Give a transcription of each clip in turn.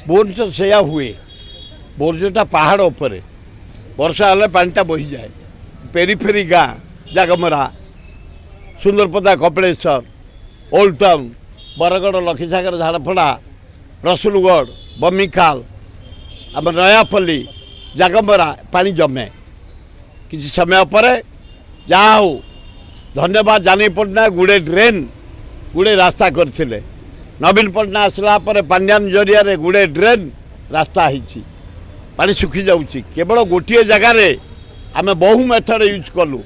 भुवनेश्वर से हुए भुवनेश्वरटा पहाड़ उपरे वर्षा हेल्ले पानीटा बही जाए पेरीफेरी गाँ जागमरा सुंदरपदा कपिलेश्वर ओल्ड टाउन बरगढ़ लखीसागर झाड़फड़ा रसुलगढ़ बमिखाल आम नयापल्ली जागमरा पानी जमे किसी समय पर जहाँ हो धन्यवाद जानी पट्टनायक गुड़े ड्रेन गुड़े रास्ता करथिले नवीन पट्टनायक आसला पर पांड्यान जरिया गुड़े ड्रेन रास्ता होती पानी सुखी जाऊँगी केवल गोटे जगार आम बहु मेथड यूज कलु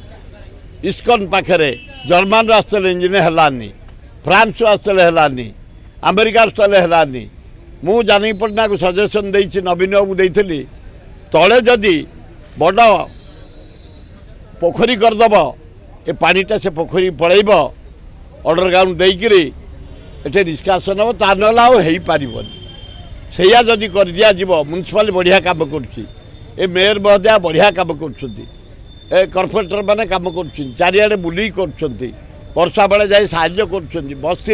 इस्कन पाखे जर्मान आसते इंजिन है फ्रांस आसते है अमेरिका आसते है मु जानी पट्टनायक सजेसन देती नवीन बाबू देती तले जदि बड़ पोखरी करदेव ए पानीटा से पोखरी पलैब अंडरग्राउंड देकर ये निष्कासन हम ता ना पार सैया जदि कर दिज्व म्यूनिसिपालिटी बढ़िया काम कर मेयर महोदय बढ़िया काम कर कॉर्पोरेटर मैंने काम कर चारिड़े बुल कर वर्षा बेले जाए साहाय्य कर बस्ती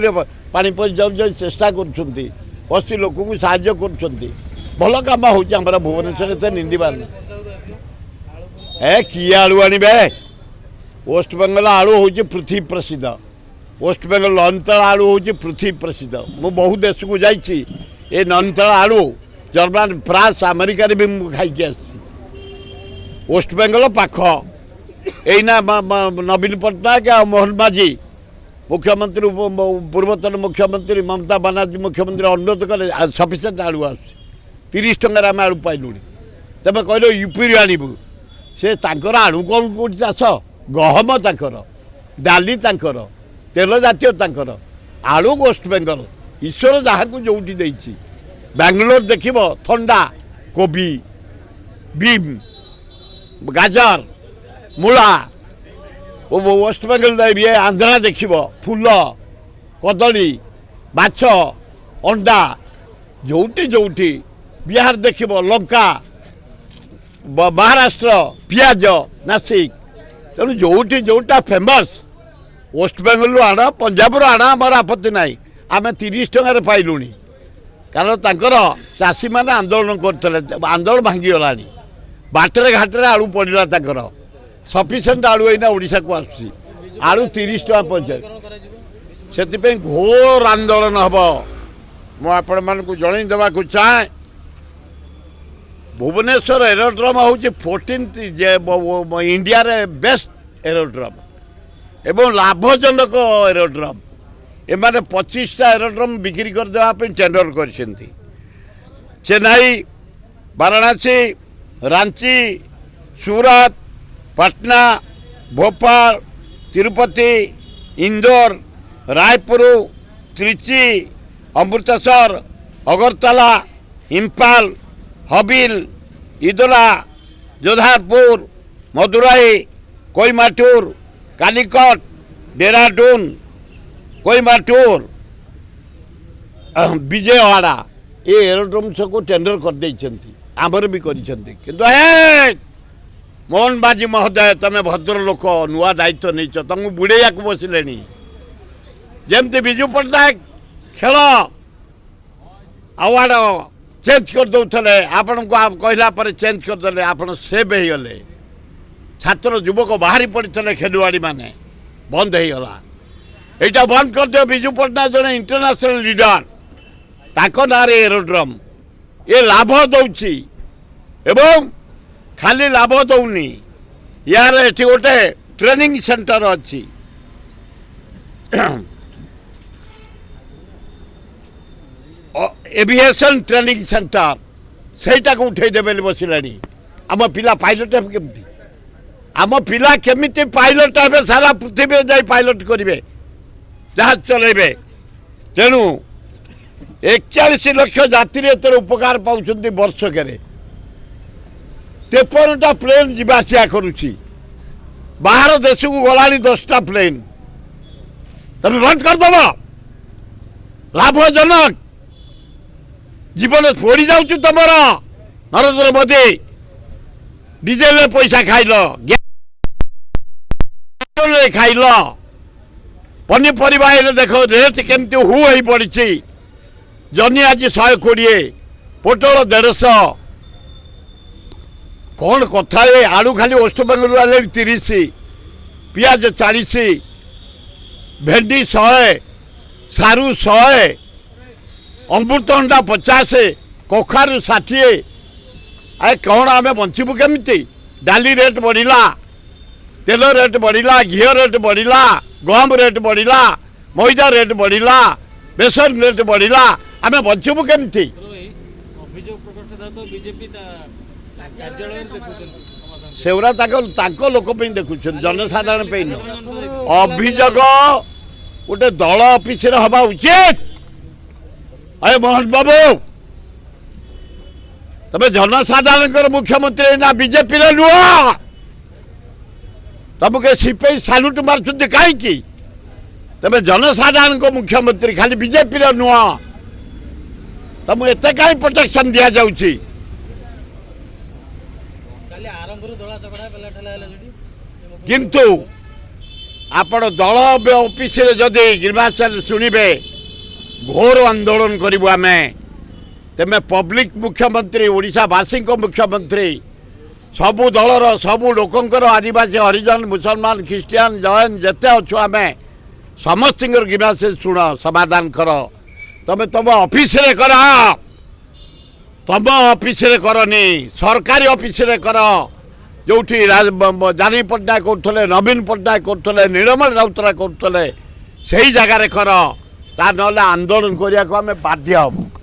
पानी पशि जाऊँ चेष्टा कर बस्ती लोक को साहाय्य कर भल कम हो भुवनेश्वर एत निंदबार किए आलू आणवे वेस्ट बेंगल आलू हूँ पृथ्वी प्रसिद्ध वेस्ट बेंगल नैनीताल आलू हूँ पृथ्वी प्रसिद्ध मु बहु देश को जाइए ये नैनीताल आलू जर्मान फ्रांस अमेरिका भी खाई आसी वेस्ट बेंगल पाख यहीना नवीन पट्टनायक आ मोहन माझी मुख्यमंत्री पूर्वतन मुख्यमंत्री ममता बनर्जी मुख्यमंत्री अनुरोध कले सफिसीयंट आलू आ30 टकर आम आलू पाइलु तेज कहल यूपी आणबू से आलू कौन कौन चाष गहम डाली तेल जातीय आलू वेस्ट बेंगल ईश्वर जहाँ को जोटी देती बेंगलोर देख थंडा कोबी बीम गाजर मूला वेस्ट बेंगल ये आंध्रा देख फूल कदली माछ अंडा जोटी जोटी बिहार देख लंका महाराष्ट्र पियाज नासिक तेणु जोटी जोटा फेमस वेस्ट बेंगल आण पंजाब आण आमर आपत्ति ना आम 30 टकर पाइलु कारण तांकर चाषी मैंने आंदोलन करते आंदोलन भांगीगला बाटर घाटे आलू पड़ा तांकर सफिसीयंट आलू एना ओडिशा को आसुची आलू 30 टका पहुँचे से घोर आंदोलन हम मुझे मानक जनईदेवा चाहे भुवनेश्वर एरोड्रम हूँ 14th इंडिया रे बेस्ट एरोड्रम एवं लाभजनक एरोड्रम एमाने 25टा एरोड्रम बिक्री करदेवाई टेंडर कर चेन्नई वाराणसी रांची सूरत पटना भोपाल तिरुपति इंदौर रायपुर त्रिची अमृतसर अगरतला इम्फाल हबिल इदोला जोधारपुर मदुराई कोयमाटूर कालीकट डेराडून कोयमाटूर विजयवाड़ा ये एरोड्रोम को टेंडर कर देइछंती आमर भी किंतु मोहन बाजी महोदय तमें भद्र लोक नुआ दायित्व नहीं तुमको बुड़ैया को बसिले जमती विजु पट्टनायक खेल अवार्ड चेंज कर दौले आपण को कहला पर चेंज करदे आप सेव हो गले छात्र युवक बाहरी पड़ते खेलुआड़ी माने बंद हो गला यहाँ बंद कर दियो विजु पट्टनायक जड़े इंटरनेशनल लीडर ताको नारे एरोड्रम ये लाभ दौची एवं खाली लाभ दौनी यार एटी गोटे ट्रेनिंग सेंटर अच्छी एविएशन ट्रेनिंग सेंटर सेटा को उठेदेवे बसिला आम पिला पायलट केमती आम पिला केमिति पायलट हे सारा पृथ्वी जाई पायलट करेंगे जहाज चलेबे तेणु 41 लाख यात्री एतर उपकार पाँच वर्षक 53टा प्लेन जीवासिया करुच्ची बाहर देश को गला 10टा प्लेन तुम बंद करदेव लाभजनक जीवन पड़ी जाऊँ तुम नरेंद्र मोदी डिजेल पैसा खाइल खाइल पनीपरिया देख रेट केमती हु हो पड़ी जनी आज 120 पोटल 150 कौन कथा है आलू खाली वेस्टबेंगल वाले 30 पियाज 40 भेंडी 100 सारू 100 अमृतभंडा 50 कखारू 60 अरे कौन आम बचबू केमती डाली रेट बढ़ला तेल रेट बढ़ला घी रेट बढ़ला गहम रेट बढ़ला मैदा रेट बढ़ला बेसन रेट बढ़ला आम बचबू केमती सेवरा लोक देखुं जनसाधारण अभियोग गोटे दल ऑफिस हवा उचित अरे मोहन बाबू तबे जनसाधारण मुख्यमंत्री ना बीजेपी नुह तुमके सीपी सालुट मार्च कहीं तबे जनसाधारण को मुख्यमंत्री खाली बीजेपी नुह तुम एत कहीं प्रोटेक्शन दि जाऊँगी किंतु आपण दल ऑफिस जदि निर्वाचन शुणवे घोर आंदोलन करूँ आम तेमे पब्लिक मुख्यमंत्री ओडिशावासी मुख्यमंत्री सबु दलर सबु लोकंकर आदिवासी हरिजन मुसलमान ख्रीस्टियान जैन जेते अच्छु आम समस्त गिरासे शुण समाधान कर तमे तुम ऑफिस रे कर तुम ऑफिस रे करनी सरकारी ऑफिस रे कर जो जानी पट्टनायक करते नवीन पट्टनायक करते नीलमणि राउतराय करते से ही जगार कर ता ना आंदोलन करने को आम बाध्य हूँ।